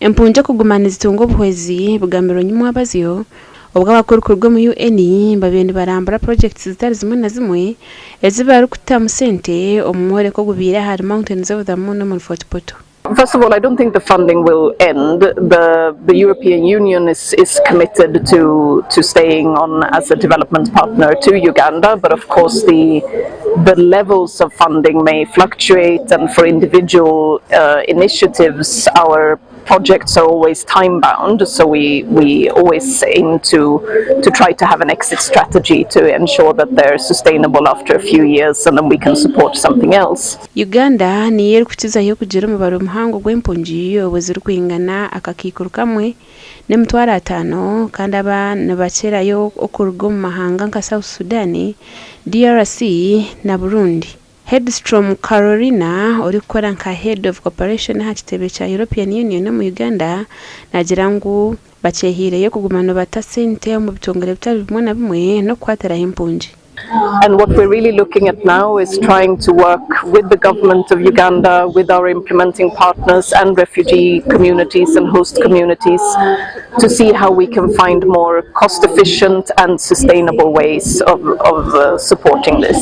Empunja kugumana zitunga obuhwezi bugambiro nyuma abazio obwa bakurukurwa mu UN babende barambura projects zitari zimwe na zimwe ezibari kutamu sente omumore ko gubira hari mountains of the moon on Fort Poto. First of all, I don't think the funding will end. The European Union is committed to staying on as a development partner to Uganda, but of course the levels of funding may fluctuate, and for individual initiatives our projects are always time bound, so we always aim to try to have an exit strategy to ensure that they're sustainable after a few years, and then we can support something else. Uganda ni yeri kutiza yo kugira mubaro muhango gw'empunji obuziri kwingana akakikuru kamwe ne mutwara 5 kandi abana bakera yo okurugo mu mahanga nka South Sudan, DRC na Burundi. Headstrom Carolina orikora nka head of cooperation ha kitebe cha European Union mu Uganda nagira ngo bacehire yo kugumana batasente mu bitongere bitari bimwe na bimwe no kwatera impunji. And what we're really looking at now is trying to work with the government of Uganda, with our implementing partners and refugee communities and host communities to see how we can find more cost-efficient and sustainable ways of supporting this.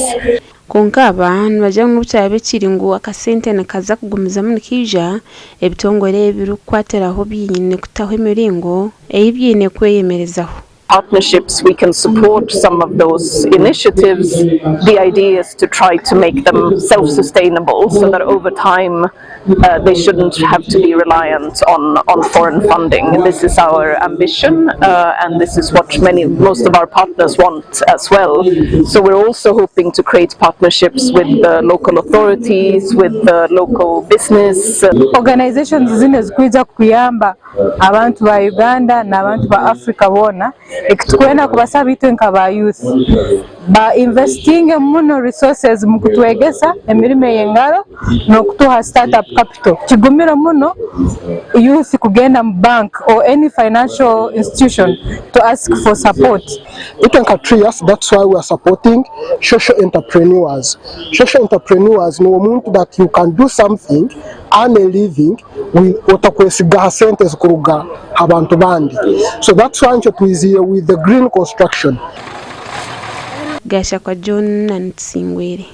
Konkaba nwaje n'ucyabe kiringo akasente nakaza kugumiza mu kija ebitongore birukwatera ho binyine kutaho emiringo eyibyine kweyemerezaho. Partnerships, we can support some of those initiatives. The idea is to try to make them self-sustainable so that over time they shouldn't have to be reliant on foreign funding. This is our ambition, and this is what most of our partners want as well. So we're also hoping to create partnerships with the local authorities, with the local business. Organizations zine zikuja kuyamba abantu ba Uganda na abantu ba Africa bona ekitukwena kubasaba bitu nkaba youth ba investing muno resources mu kutwegesa emirime yengaro no kutuha startup capital kigumira muno youth kugenda mu bank or any financial institution to ask for support. It can 3 years, that's why we are supporting social entrepreneurs. Social entrepreneurs no umuntu that you can do something and a living otakwesiga sente zikuruga abantu bandi. So that's why twiziye with the green construction. Gasha kwa John Nansingwere.